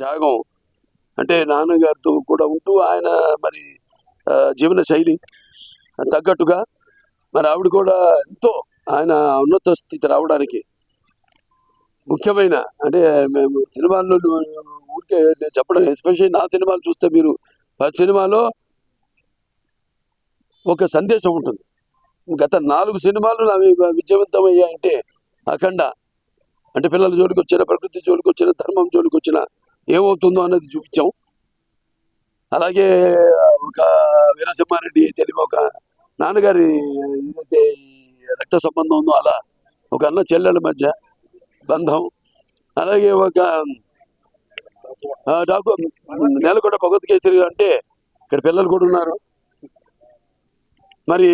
త్యాగం అంటే నాన్నగారితో కూడా ఉంటూ ఆయన మరి జీవన శైలి తగ్గట్టుగా మరి ఆవిడ కూడా ఎంతో ఆయన ఉన్నత స్థితి రావడానికి ముఖ్యమైన అంటే మేము సినిమాల్లో ఊరికే నేను చెప్పడం, ఎస్పెషల్లీ నా సినిమాలు చూస్తే మీరు ప్రతి సినిమాలో ఒక సందేశం ఉంటుంది. గత 4 సినిమాలు అవి విజయవంతమయ్యాయంటే అఖండ అంటే పిల్లల జోలికి వచ్చిన, ప్రకృతి జోలికి వచ్చిన, ధర్మం జోలికి వచ్చిన ఏమవుతుందో అన్నది చూపించాం. అలాగే ఒక వీరసింహారెడ్డి తెలివి ఒక నాన్నగారి ఏదైతే రక్త సంబంధం ఉందో అలా ఒక అన్న చెల్లెళ్ళ మధ్య బంధం, అలాగే ఒక నేలకొండ భగవత్ కేసరి అంటే ఇక్కడ పిల్లలు కూడా ఉన్నారు. మరి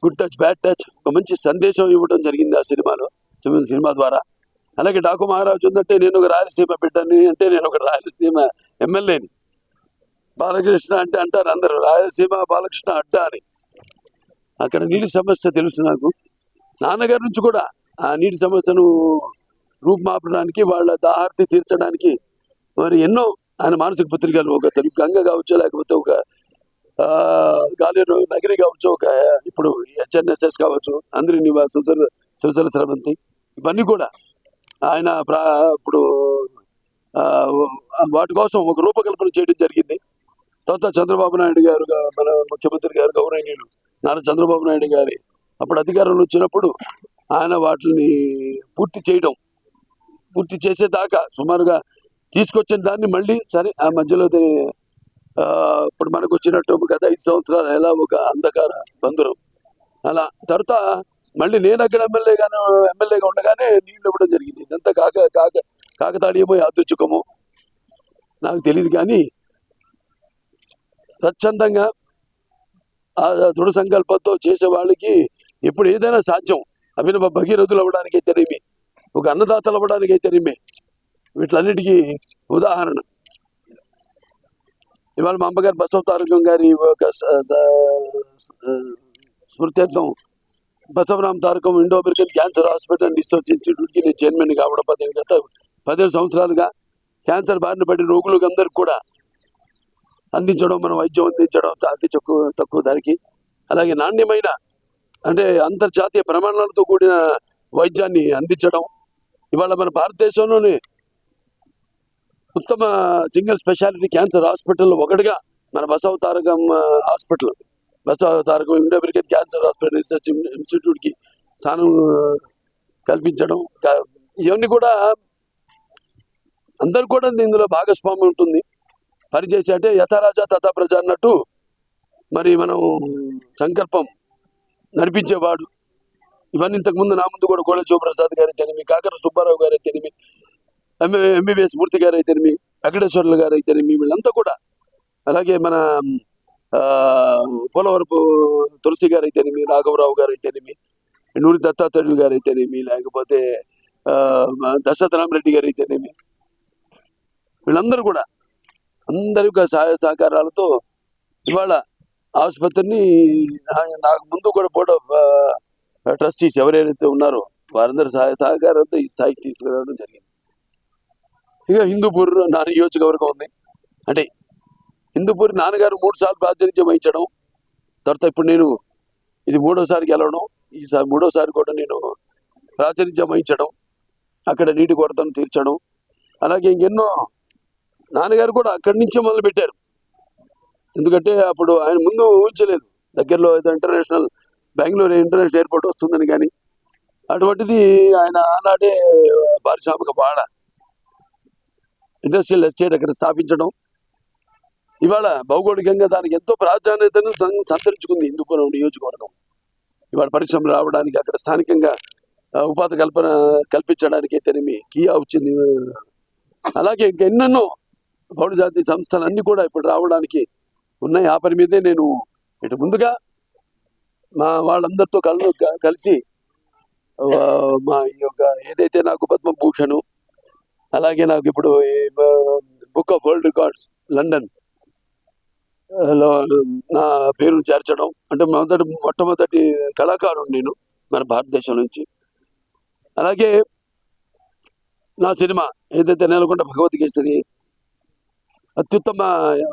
గుడ్ టచ్ బ్యాడ్ టచ్ ఒక మంచి సందేశం ఇవ్వడం జరిగింది ఆ సినిమా ద్వారా. అలాగే డాకు మహారాజు ఉందంటే నేను ఒక రాయలసీమ బిడ్డని, అంటే నేను ఒక రాయలసీమ ఎమ్మెల్యేని. బాలకృష్ణ అంటే అంటారు అందరూ రాయలసీమ బాలకృష్ణ అడ్డా అని. అక్కడ నీటి సమస్య తెలుసు నాకు. నాన్నగారి నుంచి కూడా ఆ నీటి సమస్యను రూపుమాపడానికి, వాళ్ళ దాహార్తి తీర్చడానికి మరి ఎన్నో ఆయన మానసిక పత్రికలు, ఒక తెలుగు గంగ కావచ్చు, లేకపోతే ఒక గాలేరు నగరి కావచ్చు, ఒక ఇప్పుడు హెచ్ఎన్ఎస్ఎస్ కావచ్చు, అందరి నివాసం, సుతల స్రవంతి, ఇవన్నీ కూడా ఆయన ఇప్పుడు వాటి కోసం ఒక రూపకల్పన చేయడం జరిగింది. తర్వాత చంద్రబాబు నాయుడు గారు, మన ముఖ్యమంత్రి గారు గౌరవనీయులు నారా చంద్రబాబు నాయుడు గారి అప్పుడు అధికారంలో వచ్చినప్పుడు ఆయన వాటిని పూర్తి చేసేదాకా సుమారుగా తీసుకొచ్చిన దాన్ని మళ్ళీ సరే ఆ మధ్యలో ఇప్పుడు మనకు వచ్చినట్టు గత 5 సంవత్సరాలు ఎలా ఒక అంధకార బంధురం అలా తర్వాత మళ్ళీ నేను అక్కడ ఎమ్మెల్యేగా ఉండగానే నీళ్ళు ఇవ్వడం జరిగింది. ఇదంతా కాకతాళీయమో యాదృచ్ఛికమో నాకు తెలియదు, కానీ స్వచ్ఛందంగా ఆ దృఢ సంకల్పంతో చేసే వాళ్ళకి ఎప్పుడు ఏదైనా సాధ్యం. అభినవ భగీరథులు అవ్వడానికి అయితేనేమి, ఒక అన్నదాతలు అవ్వడానికి అయితేనేమి, వీటిలన్నిటికీ ఉదాహరణ ఇవాళ మా అమ్మగారు బసవతారకం గారి ఒక స్మృత్యర్థం Basavaram Tarakam Indo American cancer hospital and research ఇన్స్టిట్యూట్కి నేను చైర్మన్ కావడం గత 15 సంవత్సరాలుగా క్యాన్సర్ బారిన పడిన రోగులకు అందరికి కూడా అందించడం, మనం వైద్యం అందించడం అతి తక్కువ ధరకి, అలాగే నాణ్యమైన అంటే అంతర్జాతీయ ప్రమాణాలతో కూడిన వైద్యాన్ని అందించడం. ఇవాళ మన భారతదేశంలోనే ఉత్తమ సింగిల్ స్పెషాలిటీ క్యాన్సర్ హాస్పిటల్లో ఒకటిగా మన Basavatarakam Indo American cancer hospital research ఇన్స్టిట్యూట్కి స్థానం కల్పించడం, ఇవన్నీ కూడా అందరు కూడా ఇందులో భాగస్వామ్యం ఉంటుంది. పనిచేసి అంటే యథారాజా తథా ప్రజ అన్నట్టు మరి మనం సంకల్పం నడిపించేవాడు. ఇవన్నీ ఇంతకుముందు నా ముందు కూడా గోళ శివప్రసాద్ గారు అయితేనేమి, కాకర సుబ్బారావు గారు అయితేనేమి, ఎంబీబీఎస్ మూర్తి గారు అయితేనేమి, వెంకటేశ్వర్లు గారు అయితేనేమి, వీళ్ళంతా కూడా, అలాగే మన పోలవరపు తులసి గారు అయితేనేమి, రాఘవరావు గారు అయితేనేమి, నూరి దత్తాత్రేయులు గారు అయితేనేమి, లేకపోతే దశరథరామరెడ్డి గారు అయితేనేమి, వీళ్ళందరూ కూడా అందరి యొక్క సహాయ సహకారాలతో ఇవాళ ఆసుపత్రిని నాకు ముందు కూడా బోర్డ్ ఆఫ్ ట్రస్టీస్ ఎవరైతే ఉన్నారో వారందరి సహాయ సహకారంతో ఈ స్థాయికి తీసుకురావడం జరిగింది. ఇక హిందూపూర్ నా నియోజకవర్గం ఉంది. అంటే హిందూపూర్ నాన్నగారు 3 సార్లు ప్రాతినిధ్యం వహించడం, తర్వాత ఇప్పుడు నేను ఇది 3వసారి గెలవడం, ఈసారి 3వసారి కూడా నేను ప్రాతినిధ్యం వహించడం, అక్కడ నీటి కొరతను తీర్చడం, అలాగే ఇంకెన్నో నాన్నగారు కూడా అక్కడి నుంచే మొదలుపెట్టారు. ఎందుకంటే అప్పుడు ఆయన ముందు ఊహించలేదు దగ్గరలో ఇంటర్నేషనల్ బెంగళూరు ఇంటర్నేషనల్ ఎయిర్పోర్ట్ వస్తుందని, కానీ అటువంటిది ఆయన ఆనాడే పారిశ్రామిక వాడ ఇండస్ట్రియల్ ఎస్టేట్ అక్కడ స్థాపించడం, ఇవాళ భౌగోళికంగా దానికి ఎంతో ప్రాధాన్యతను సంతరించుకుంది హిందూపురం నియోజకవర్గం. ఇవాళ పరిశ్రమలు రావడానికి, అక్కడ స్థానికంగా ఉపాధి కల్పించడానికి అయితేనేమి కియా వచ్చింది. అలాగే ఇంకెన్నెన్నో బహుళ జాతి సంస్థలు అన్నీ కూడా ఇప్పుడు రావడానికి ఉన్నాయి. ఆ పని మీదే నేను ఇటు ముందుగా మా వాళ్ళందరితో కలిసి మా ఈ యొక్క ఏదైతే నాకు పద్మభూషణ్, అలాగే నాకు ఇప్పుడు book of world records London లో నా పేరు చేర్చడం, అంటే మొట్టమొదటి కళాకారుడు నేను మన భారతదేశం నుంచి. అలాగే నా సినిమా ఏదైతే నేలకొండ భగవద్గీతని అత్యుత్తమ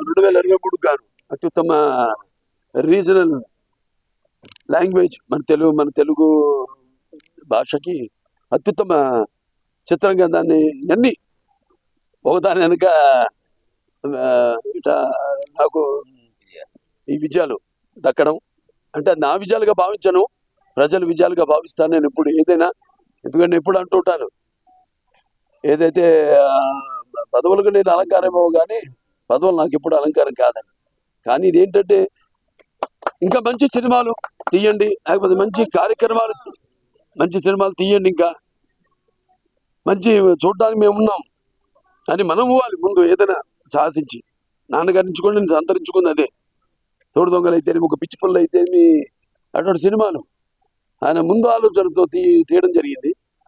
2023 గాను అత్యుత్తమ రీజనల్ లాంగ్వేజ్ మన తెలుగు భాషకి అత్యుత్తమ చిత్రంగా దాన్ని అన్ని ఒకదాని వెనుక ఇట నాకు ఈ విజయాలు దక్కడం అంటే అది నా విజయాలుగా భావించను, ప్రజల విజయాలుగా భావిస్తాను నేను ఇప్పుడు ఏదైనా. ఎందుకంటే ఎప్పుడు అంటుంటాను, ఏదైతే పదవులకు నేను అలంకారమేమో కానీ పదవులు నాకు ఎప్పుడు అలంకారం కాదని. కానీ ఇదేంటంటే ఇంకా మంచి సినిమాలు తీయండి, లేకపోతే మంచి కార్యక్రమాలు, మంచి సినిమాలు తీయండి, ఇంకా మంచి చూడడానికి మేము ఉన్నాం అని మనం ఇవ్వాలి ముందు. ఏదైనా సాహసించి నాన్నగారి నుంచి కూడా నేను అంతరించుకుంది అదే. తోడు దొంగలు అయితే ఒక పిచ్చి పుల్ల అయితే అటువంటి సినిమాలు ఆయన ముందు ఆలోచనతో తీయడం జరిగింది.